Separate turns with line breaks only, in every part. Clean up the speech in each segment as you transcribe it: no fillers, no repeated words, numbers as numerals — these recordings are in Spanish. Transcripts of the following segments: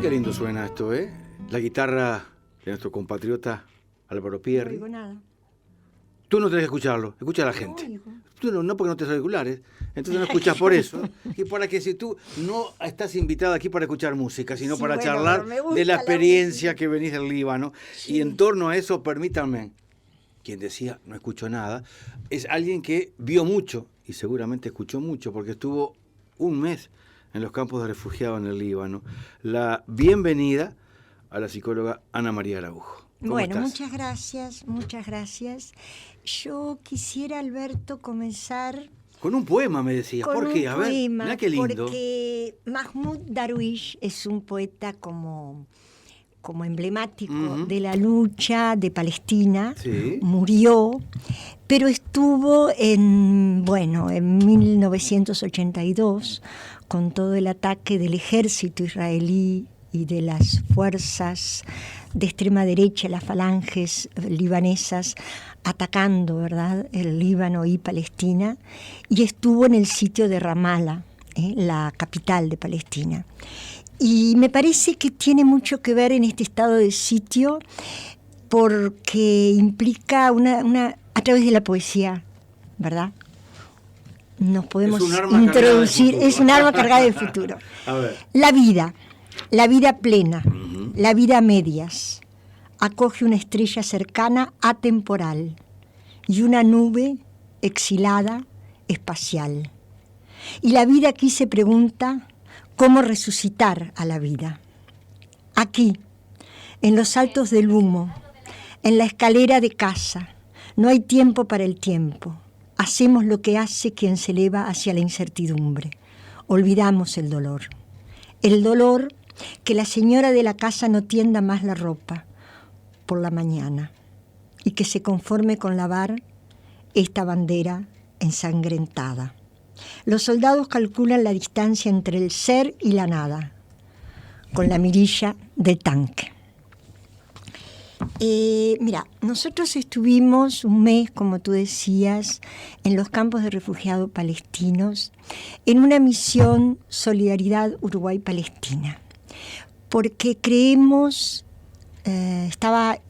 qué lindo suena esto, ¿eh? La guitarra de nuestro compatriota Álvaro Pierri.
No oigo nada.
Tú no tenés que escucharlo, escucha a la gente. Tú no porque no te auriculares, entonces no escuchas por eso. Y para que si tú no estás invitada aquí para escuchar música, sino para charlar de la experiencia que venís del Líbano. Sí. Y en torno a eso, permítanme, quien decía no escucho nada, es alguien que vio mucho y seguramente escuchó mucho porque estuvo un mes en los campos de refugiados en el Líbano. La bienvenida a la psicóloga Ana María Araujo.
Bueno, muchas gracias. Yo quisiera, Alberto, comenzar...
Con un poema, me decías. ¿Por qué? A ver, mirá qué lindo.
Porque Mahmoud Darwish es un poeta como emblemático de la lucha de Palestina. Sí. Murió, pero estuvo en 1982, con todo el ataque del ejército israelí y de las fuerzas de extrema derecha, las falanges libanesas, atacando, ¿verdad?, el Líbano y Palestina, y estuvo en el sitio de Ramallah, la capital de Palestina. Y me parece que tiene mucho que ver en este estado de sitio porque implica a través de la poesía, ¿verdad? Nos podemos introducir, es un arma cargada del futuro.
A ver.
La vida plena, la vida a medias, acoge una estrella cercana atemporal y una nube exilada espacial. Y la vida aquí se pregunta cómo resucitar a la vida. Aquí, en los altos del humo, en la escalera de casa, no hay tiempo para el tiempo. Hacemos lo que hace quien se eleva hacia la incertidumbre. Olvidamos el dolor. El dolor que la señora de la casa no tienda más la ropa por la mañana y que se conforme con lavar esta bandera ensangrentada. Los soldados calculan la distancia entre el ser y la nada con la mirilla del tanque. Mira, nosotros estuvimos un mes, como tú decías, en los campos de refugiados palestinos en una misión Solidaridad Uruguay-Palestina, porque creemos, estaba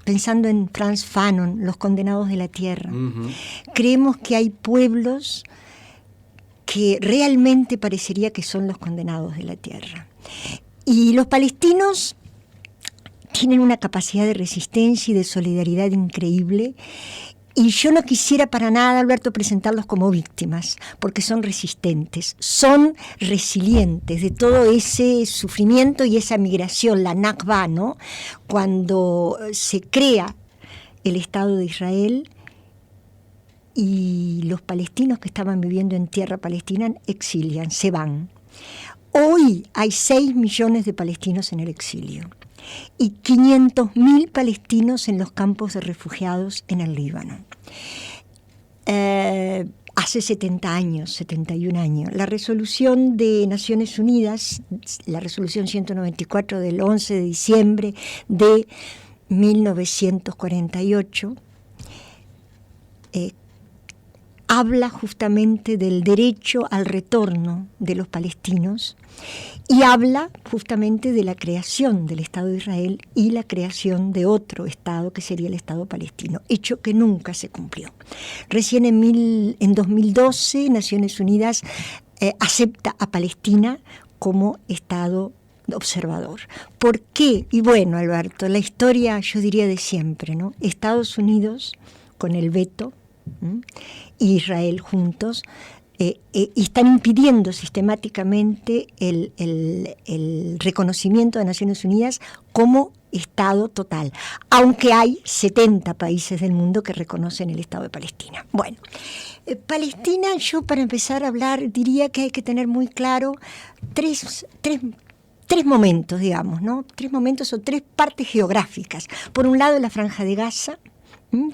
pensando en Frantz Fanon, Los condenados de la tierra, creemos que hay pueblos que realmente parecería que son los condenados de la tierra. Y los palestinos tienen una capacidad de resistencia y de solidaridad increíble, y yo no quisiera para nada, Alberto, presentarlos como víctimas, porque son resistentes, son resilientes de todo ese sufrimiento y esa migración, la Nakba, ¿no? Cuando se crea el Estado de Israel y los palestinos que estaban viviendo en tierra palestina exilian, se van. Hoy hay 6 millones de palestinos en el exilio y 500.000 palestinos en los campos de refugiados en el Líbano. Hace 70 años, 71 años, la resolución de Naciones Unidas, la resolución 194 del 11 de diciembre de 1948, habla justamente del derecho al retorno de los palestinos y habla justamente de la creación del Estado de Israel y la creación de otro Estado que sería el Estado palestino, hecho que nunca se cumplió. Recién en 2012 Naciones Unidas acepta a Palestina como Estado observador. ¿Por qué? Y bueno, Alberto, la historia yo diría de siempre, ¿no? Estados Unidos con el veto, Israel juntos, están impidiendo sistemáticamente el reconocimiento de Naciones Unidas como Estado total, aunque hay 70 países del mundo que reconocen el Estado de Palestina. Bueno, Palestina, yo para empezar a hablar diría que hay que tener muy claro tres momentos, digamos, ¿no? 3 momentos o 3 partes geográficas. Por un lado, la Franja de Gaza,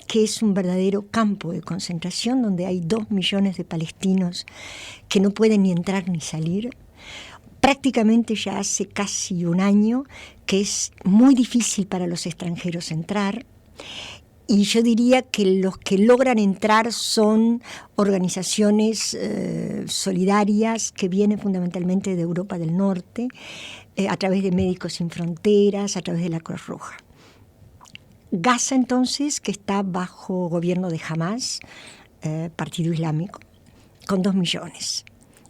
que es un verdadero campo de concentración donde hay 2 millones de palestinos que no pueden ni entrar ni salir. Prácticamente ya hace casi un año que es muy difícil para los extranjeros entrar. y yo diría que los que logran entrar son organizaciones solidarias que vienen fundamentalmente de Europa del Norte, a través de Médicos Sin Fronteras, a través de la Cruz Roja. Gaza, entonces, que está bajo gobierno de Hamás, partido islámico, con 2 millones,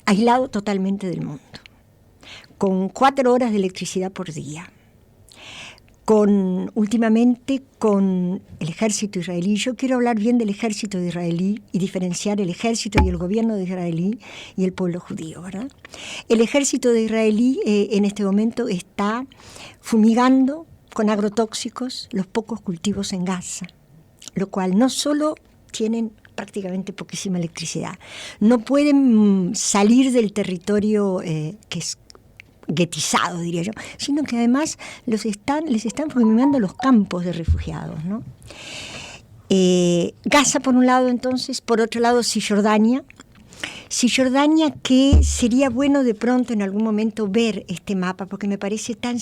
aislado totalmente del mundo, con 4 horas de electricidad por día, últimamente con el ejército israelí. Yo quiero hablar bien del ejército israelí y diferenciar el ejército y el gobierno de israelí y el pueblo judío, ¿verdad? El ejército de israelí en este momento está fumigando con agrotóxicos los pocos cultivos en Gaza, lo cual no solo tienen prácticamente poquísima electricidad, no pueden salir del territorio que es guetizado, diría yo, sino que además les están fumigando los campos de refugiados, ¿no? Gaza por un lado, entonces, por otro lado Cisjordania, que sería bueno de pronto en algún momento ver este mapa, porque me parece tan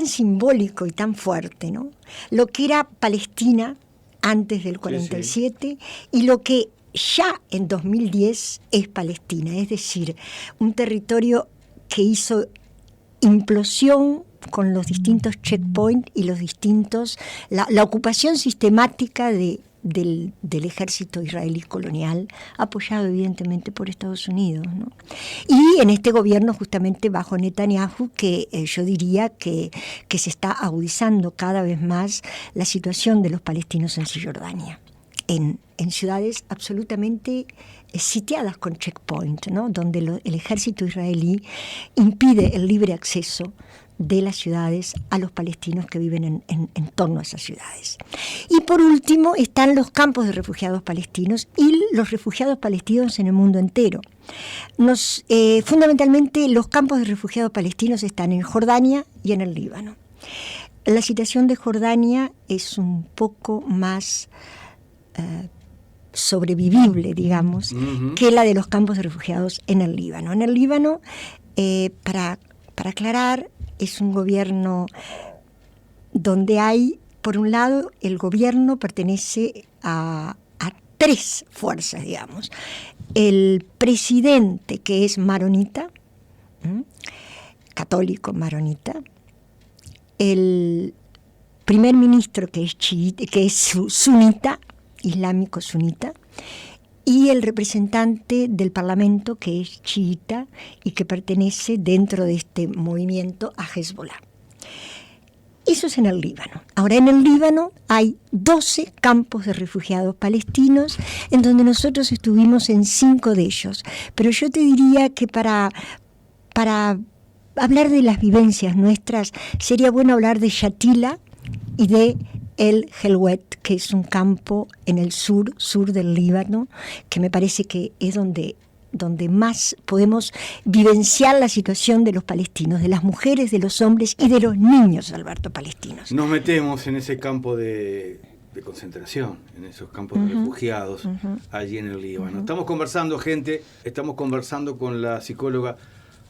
simbólico y tan fuerte, ¿no? Lo que era Palestina antes del 47 y lo que ya en 2010 es Palestina, es decir, un territorio que hizo implosión con los distintos checkpoints y la ocupación sistemática del ejército israelí colonial, apoyado evidentemente por Estados Unidos, ¿no? Y en este gobierno justamente bajo Netanyahu, que yo diría que se está agudizando cada vez más la situación de los palestinos en Cisjordania, en ciudades absolutamente sitiadas con checkpoint, ¿no? Donde el ejército israelí impide el libre acceso de las ciudades a los palestinos que viven en torno a esas ciudades. Y por último están los campos de refugiados palestinos y los refugiados palestinos en el mundo entero. Fundamentalmente los campos de refugiados palestinos están en Jordania y en el Líbano. La situación de Jordania es un poco más sobrevivible, digamos, que la de los campos de refugiados en el Líbano. En el Líbano, para aclarar, es un gobierno donde hay, por un lado, el gobierno pertenece a 3 fuerzas, digamos. El presidente, que es maronita, católico maronita, el primer ministro, que es chiita, que es sunita, islámico sunita, y el representante del parlamento, que es chiita y que pertenece dentro de este movimiento a Hezbollah. Eso es en el Líbano. Ahora, en el Líbano hay 12 campos de refugiados palestinos, en donde nosotros estuvimos en 5 de ellos. Pero yo te diría que para hablar de las vivencias nuestras, sería bueno hablar de Shatila y de El Helwet, que es un campo en el sur del Líbano, que me parece que es donde más podemos vivenciar la situación de los palestinos, de las mujeres, de los hombres y de los niños, Alberto, palestinos.
Nos metemos en ese campo de concentración, en esos campos de refugiados, allí en el Líbano. Estamos conversando con la psicóloga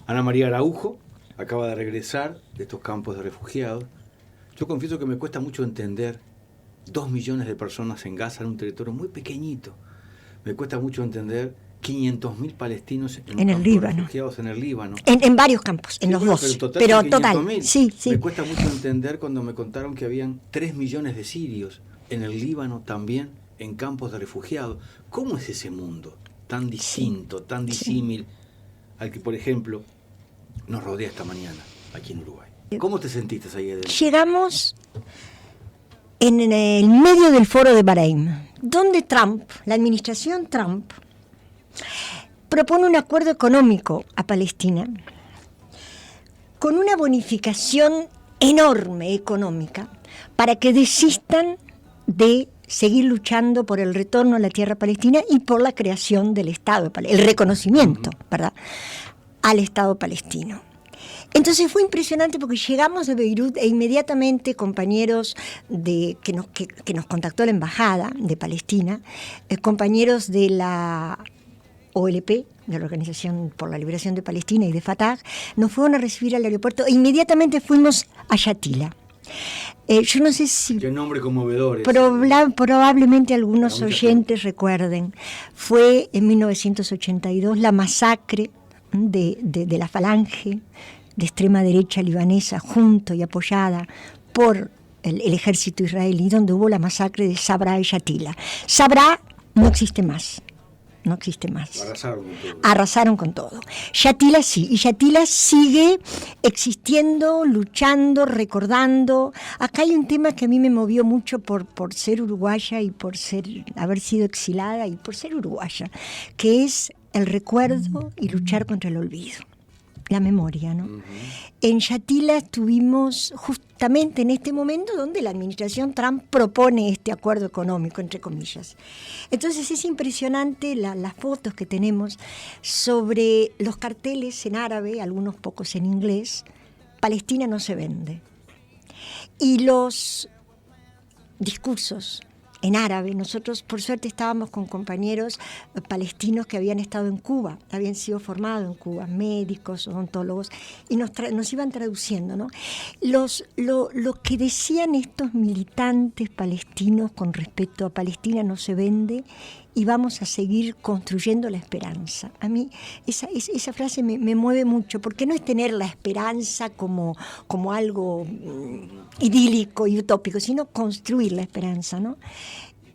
Ana María Araujo, acaba de regresar de estos campos de refugiados. Yo confieso que me cuesta mucho entender 2 millones de personas en Gaza, en un territorio muy pequeñito. Me cuesta mucho entender 500.000 palestinos en el Líbano. Refugiados en el Líbano.
En varios campos, en los dos. Pero total, sí.
Me cuesta mucho entender cuando me contaron que habían 3 millones de sirios en el Líbano también, en campos de refugiados. ¿Cómo es ese mundo tan distinto, tan disímil al que, por ejemplo, nos rodea esta mañana aquí en Uruguay? ¿Cómo te sentiste ahí adentro?
Llegamos en el medio del foro de Bahrein, donde la administración Trump, propone un acuerdo económico a Palestina con una bonificación enorme económica para que desistan de seguir luchando por el retorno a la tierra palestina y por la creación del Estado, el reconocimiento, ¿verdad?, al Estado palestino. Entonces fue impresionante porque llegamos de Beirut e inmediatamente compañeros que nos contactó la Embajada de Palestina, compañeros de la OLP, de la Organización por la Liberación de Palestina, y de Fatah, nos fueron a recibir al aeropuerto e inmediatamente fuimos a Shatila. Yo no sé si...
Qué nombre conmovedor.
Probablemente algunos oyentes recuerden. Fue en 1982 la masacre de la falange de extrema derecha libanesa, junto y apoyada por el ejército israelí, donde hubo la masacre de Sabra y Shatila. Sabra no existe más. No existe más. Arrasaron con todo. Shatila sí, y Shatila sigue existiendo, luchando, recordando. Acá hay un tema que a mí me movió mucho por ser uruguaya y por haber sido exilada y por ser uruguaya, que es el recuerdo y luchar contra el olvido. La memoria, ¿no? Uh-huh. En Shatila estuvimos justamente en este momento donde la administración Trump propone este acuerdo económico, entre comillas. Entonces es impresionante las fotos que tenemos sobre los carteles en árabe, algunos pocos en inglés. Palestina no se vende. Y los discursos en árabe. Nosotros, por suerte, estábamos con compañeros palestinos que habían estado en Cuba, habían sido formados en Cuba, médicos, odontólogos, y nos iban traduciendo, ¿no? Lo que decían estos militantes palestinos con respecto a Palestina no se vende y vamos a seguir construyendo la esperanza. A mí esa frase me mueve mucho, porque no es tener la esperanza como algo idílico y utópico, sino construir la esperanza, ¿no?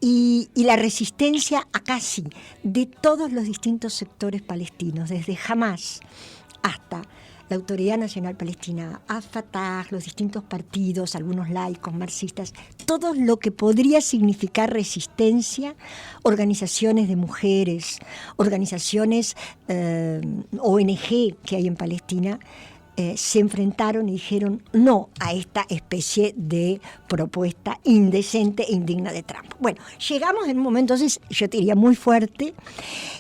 Y la resistencia, acá sí, de todos los distintos sectores palestinos, desde Hamás hasta la Autoridad Nacional Palestina, Fatah, los distintos partidos, algunos laicos, marxistas, todo lo que podría significar resistencia, organizaciones de mujeres, organizaciones ONG que hay en Palestina, se enfrentaron y dijeron no a esta especie de propuesta indecente e indigna de Trump. Bueno, llegamos en un momento, entonces, yo te diría muy fuerte,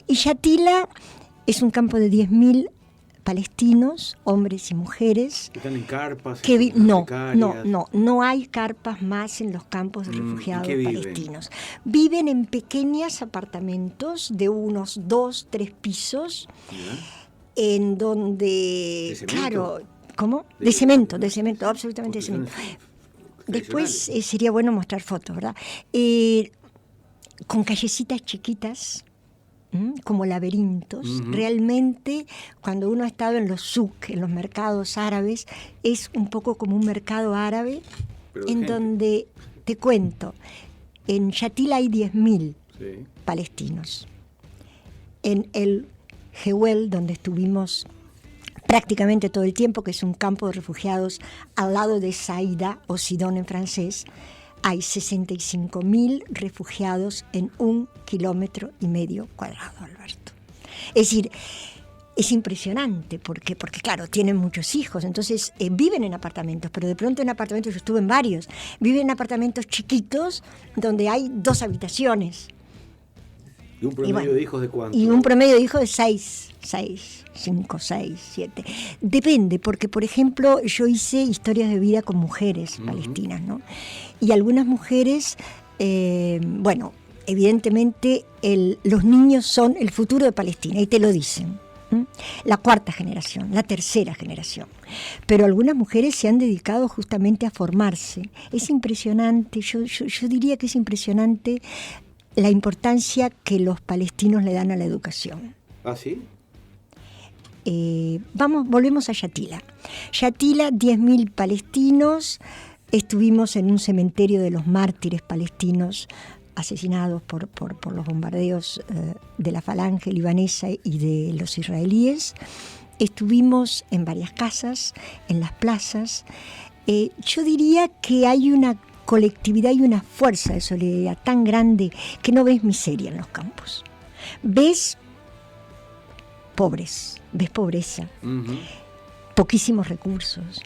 y Shatila es un campo de 10.000 palestinos, hombres y mujeres.
¿Están en carpas?
No hay carpas más en los campos de refugiados palestinos. Viven en pequeños apartamentos de unos 2, 3 pisos, en donde,
¿De cemento?
Claro, ¿cómo? De cemento, absolutamente de cemento. Después sería bueno mostrar fotos, ¿verdad? Con callecitas chiquitas, como laberintos. Uh-huh. Realmente, cuando uno ha estado en los souk, en los mercados árabes, es un poco como un mercado árabe, donde, te cuento, en Shatila hay 10.000 palestinos. En el Jewel, donde estuvimos prácticamente todo el tiempo, que es un campo de refugiados al lado de Saïda, o Sidón en francés, hay 65.000 refugiados en 1,5 kilómetros cuadrado, Alberto. Es decir, es impresionante porque claro, tienen muchos hijos, entonces viven en apartamentos, pero de pronto en apartamentos, yo estuve en varios, viven en apartamentos chiquitos donde hay 2 habitaciones.
¿Y un promedio de hijos de cuánto?
Y un promedio de hijos de 5, 6, 7. Depende, porque, por ejemplo, yo hice historias de vida con mujeres palestinas, ¿no? Y algunas mujeres, evidentemente los niños son el futuro de Palestina, y te lo dicen. La 4ª generación, la 3ª generación. Pero algunas mujeres se han dedicado justamente a formarse. Es impresionante, yo diría que es impresionante la importancia que los palestinos le dan a la educación.
¿Ah, sí?
Volvemos a Shatila. Shatila, 10.000 palestinos. Estuvimos en un cementerio de los mártires palestinos asesinados por los bombardeos de la falange libanesa y de los israelíes. Estuvimos en varias casas, en las plazas. Yo diría que hay una colectividad y una fuerza de solidaridad tan grande que no ves miseria en los campos. Ves pobres, ves pobreza, poquísimos recursos,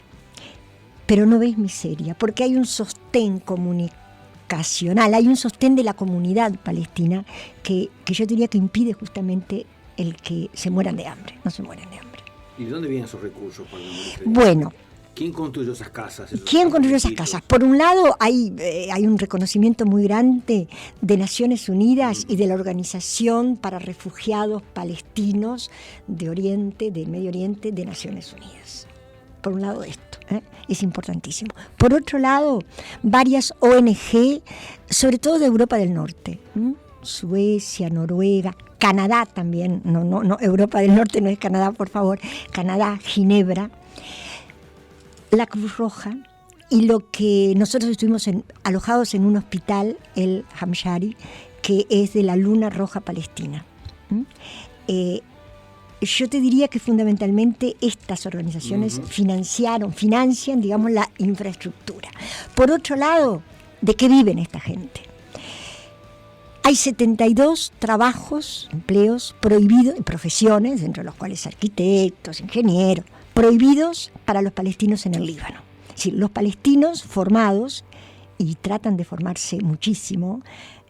pero no ves miseria, porque hay un sostén comunicacional, hay un sostén de la comunidad palestina que yo diría que impide justamente el que se mueran de hambre, no se mueren de hambre.
¿Y de dónde vienen esos recursos para la miseria?
Bueno,
¿quién construyó esas casas?
¿Quién construyó esas casas? Por un lado, hay un reconocimiento muy grande de Naciones Unidas y de la Organización para Refugiados Palestinos de Oriente, del Medio Oriente, de Naciones Unidas. por un lado esto, es importantísimo. Por otro lado, varias ONG, sobre todo de Europa del Norte, Suecia, Noruega, Canadá también, no, Europa del Norte no es Canadá, por favor, Canadá, Ginebra, la Cruz Roja, y lo que nosotros estuvimos alojados en un hospital, el Hamshari, que es de la Luna Roja Palestina. Yo te diría que fundamentalmente estas organizaciones financian, digamos, la infraestructura. Por otro lado, ¿de qué viven esta gente? Hay 72 trabajos, empleos prohibidos, profesiones, entre los cuales arquitectos, ingenieros, prohibidos para los palestinos en el Líbano. Es decir, los palestinos formados, y tratan de formarse muchísimo,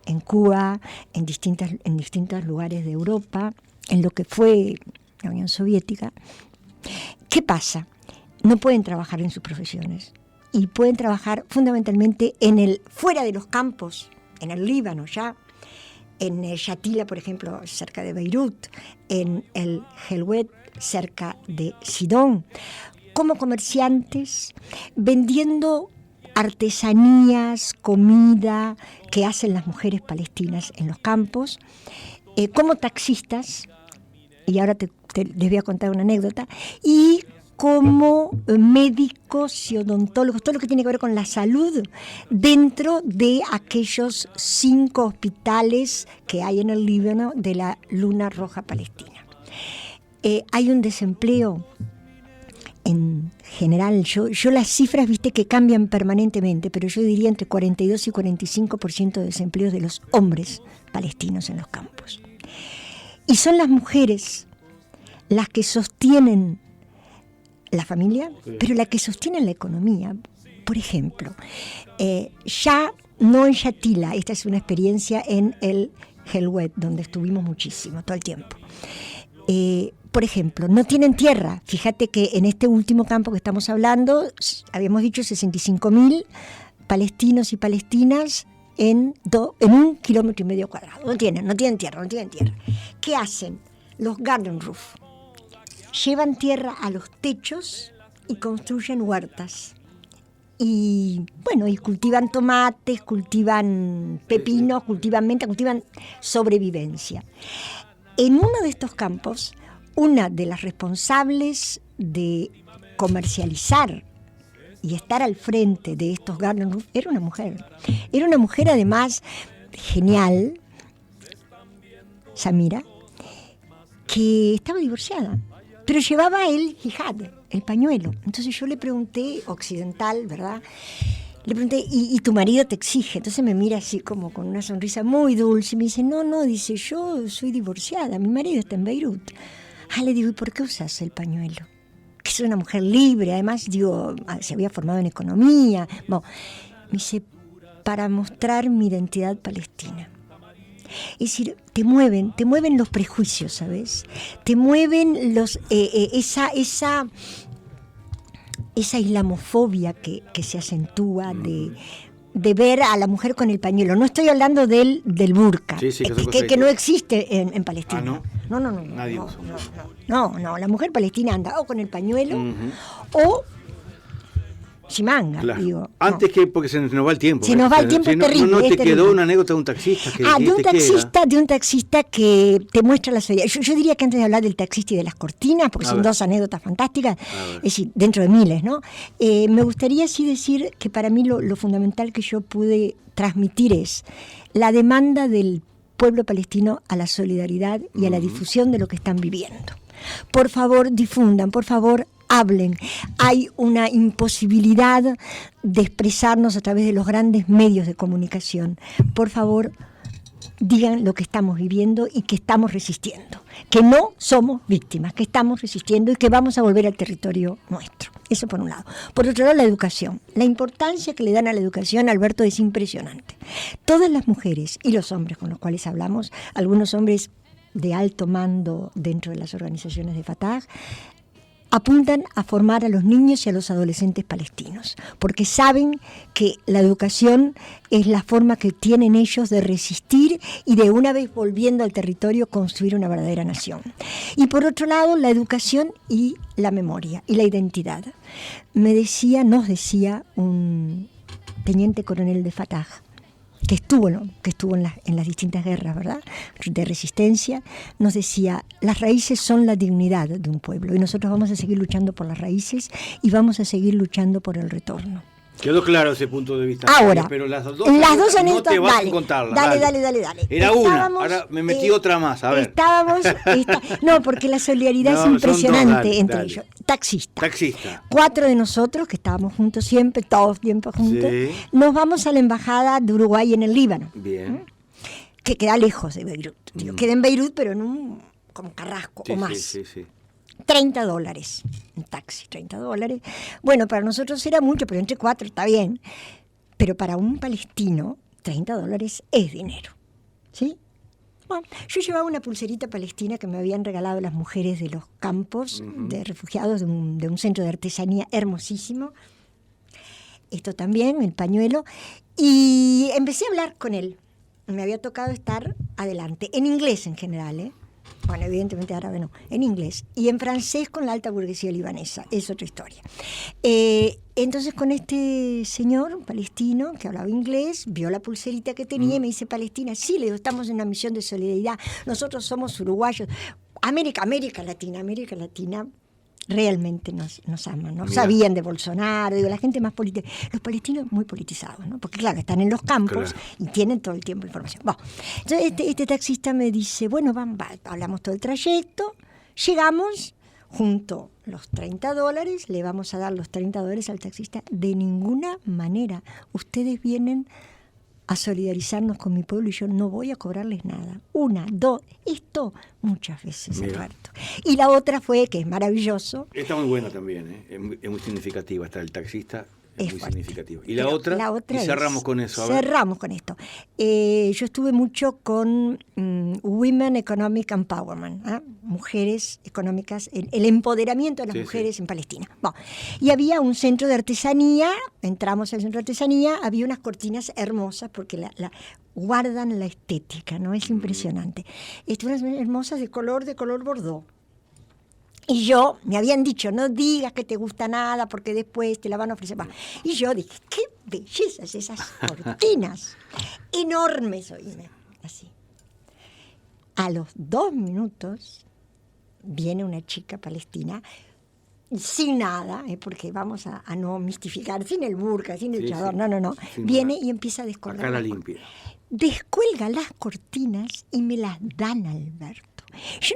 en Cuba, en distintos lugares de Europa, en lo que fue la Unión Soviética. ¿Qué pasa? No pueden trabajar en sus profesiones y pueden trabajar fundamentalmente fuera de los campos, en el Líbano ya, en Shatila, por ejemplo, cerca de Beirut, en el Helwet, cerca de Sidón, como comerciantes, vendiendo artesanías, comida que hacen las mujeres palestinas en los campos, como taxistas, y ahora les voy a contar una anécdota, y como médicos y odontólogos, todo lo que tiene que ver con la salud, dentro de aquellos 5 hospitales que hay en el Líbano de la Luna Roja Palestina. Hay un desempleo en general, yo las cifras, viste, que cambian permanentemente, pero yo diría entre 42 y 45% de desempleos de los hombres palestinos en los campos. Y son las mujeres las que sostienen la familia, pero las que sostienen la economía. Por ejemplo, ya no en Shatila, esta es una experiencia en el Helwet, donde estuvimos muchísimo, todo el tiempo. Por ejemplo, no tienen tierra. Fíjate que en este último campo que estamos hablando, habíamos dicho 65.000 palestinos y palestinas en 1,5 kilómetros cuadrado. No tienen tierra. ¿Qué hacen? Los garden roof. Llevan tierra a los techos y construyen huertas. Y bueno, y cultivan tomates, cultivan pepinos, cultivan menta, cultivan sobrevivencia. En uno de estos campos, una de las responsables de comercializar y estar al frente de estos garden roof era una mujer. Era una mujer además genial, Samira, que estaba divorciada, pero llevaba el hijab, el pañuelo. Entonces yo le pregunté, occidental, ¿verdad? Le pregunté, ¿y tu marido te exige? Entonces me mira así como con una sonrisa muy dulce y me dice, no, dice, yo soy divorciada, mi marido está en Beirut. Le digo, ¿y por qué usas el pañuelo? Que soy una mujer libre, además, digo, se había formado en economía. Bueno, me dice, para mostrar mi identidad palestina. Es decir, te mueven los prejuicios, ¿sabes? Te mueven esa islamofobia que se acentúa de ver a la mujer con el pañuelo. No estoy hablando del burka, que no existe en Palestina.
¿No?
No.
Nadie usa.
No, la mujer palestina anda o con el pañuelo o sin manga,
claro.
Digo.
Antes que, porque se nos va el tiempo.
Se nos va el tiempo, es terrible.
No te
terrible.
quedó una anécdota de un taxista que
de un taxista que te muestra la solidaridad. Yo diría que antes de hablar del taxista y de las cortinas, porque son 2 anécdotas fantásticas, es decir, dentro de miles, ¿no? Me gustaría sí decir que para mí lo fundamental que yo pude transmitir es la demanda del pueblo palestino a la solidaridad y a la difusión de lo que están viviendo. Por favor, difundan, por favor, hablen. Hay una imposibilidad de expresarnos a través de los grandes medios de comunicación. Por favor, digan lo que estamos viviendo y que estamos resistiendo. Que no somos víctimas, que estamos resistiendo y que vamos a volver al territorio nuestro. Eso por un lado. Por otro lado, la educación. La importancia que le dan a la educación, Alberto, es impresionante. Todas las mujeres y los hombres con los cuales hablamos, algunos hombres de alto mando dentro de las organizaciones de Fatah, apuntan a formar a los niños y a los adolescentes palestinos, porque saben que la educación es la forma que tienen ellos de resistir y de, una vez volviendo al territorio, construir una verdadera nación. Y por otro lado, la educación y la memoria y la identidad. Nos decía un teniente coronel de Fatah, que estuvo en las distintas guerras, ¿verdad?, de resistencia, nos decía: las raíces son la dignidad de un pueblo, y nosotros vamos a seguir luchando por las raíces y vamos a seguir luchando por el retorno.
Quedó claro ese punto de vista.
Ahora,
pero las dos
anécdotas,
no te vas a contarlas.
Dale.
Era una, ahora me metí otra más, a ver.
No, porque la solidaridad es impresionante entre ellos. Taxista. 4 de nosotros, que estábamos juntos siempre, todos tiempo juntos, sí, nos vamos a la embajada de Uruguay en el Líbano.
Bien.
Que queda lejos de Beirut. Queda en Beirut, pero en un como Carrasco o más.
Sí.
$30, un taxi, $30. Bueno, para nosotros era mucho, pero entre 4 está bien. Pero para un palestino, $30 es dinero, ¿sí? Bueno, yo llevaba una pulserita palestina que me habían regalado las mujeres de los campos de refugiados de un centro de artesanía hermosísimo. Esto también, el pañuelo. Y empecé a hablar con él. Me había tocado estar adelante, en inglés en general, ¿eh? Bueno, evidentemente árabe no, en inglés. Y en francés con la alta burguesía libanesa, es otra historia. Entonces con este señor palestino que hablaba inglés, vio la pulserita que tenía y me dice: Palestina, sí, le digo, estamos en una misión de solidaridad, nosotros somos uruguayos. América Latina realmente nos aman, ¿no? Sabían de Bolsonaro, digo, la gente más política. Los palestinos muy politizados, ¿no? Porque claro, están en los campos y tienen todo el tiempo información. Bueno, entonces este taxista me dice: bueno, hablamos todo el trayecto, llegamos, junto los $30, le vamos a dar los $30 al taxista. De ninguna manera, ustedes vienen a solidarizarnos con mi pueblo y yo no voy a cobrarles nada. 1, 2, esto muchas veces, Alberto. Y la otra fue, que es maravilloso.
Está muy buena también, ¿eh? Es muy significativa. Hasta el taxista es muy significativo. Y la otra y cerramos con eso.
Cerramos con esto. Yo estuve mucho con Women Economic Empowerment, ¿eh? Mujeres económicas, el empoderamiento de las mujeres en Palestina. Bueno, y había un centro de artesanía, entramos al centro de artesanía, había unas cortinas hermosas porque guardan la estética, ¿no? Es impresionante. Unas hermosas de color bordeaux. Y yo, me habían dicho: no digas que te gusta nada porque después te la van a ofrecer. Y yo dije: qué bellezas esas cortinas, enormes, oíme, así. A los 2 minutos viene una chica palestina, sin nada, porque vamos a no mistificar, sin el burka, sin el chador, no. Viene y empieza a descolgar.
Cara limpia.
Descuelga las cortinas y me las dan, Alberto. Yo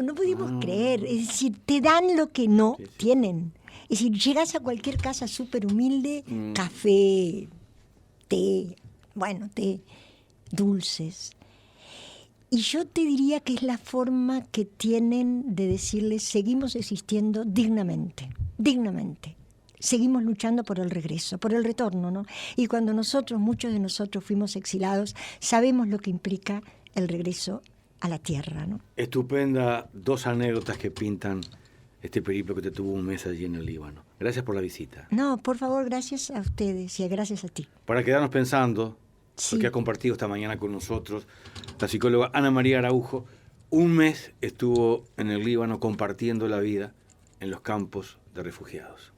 no pudimos creer, es decir, te dan lo que no tienen. Es decir, llegas a cualquier casa súper humilde, café, té, dulces. Y yo te diría que es la forma que tienen de decirles: seguimos existiendo dignamente. Seguimos luchando por el regreso, por el retorno, ¿no? Y cuando muchos de nosotros fuimos exilados, sabemos lo que implica el regreso a la tierra, ¿no?
Estupenda, 2 anécdotas que pintan este periplo que te tuvo un mes allí en el Líbano. Gracias por la visita.
No, por favor, gracias a ustedes y gracias a ti.
Para quedarnos pensando, porque ha compartido esta mañana con nosotros la psicóloga Ana María Araujo, un mes estuvo en el Líbano compartiendo la vida en los campos de refugiados.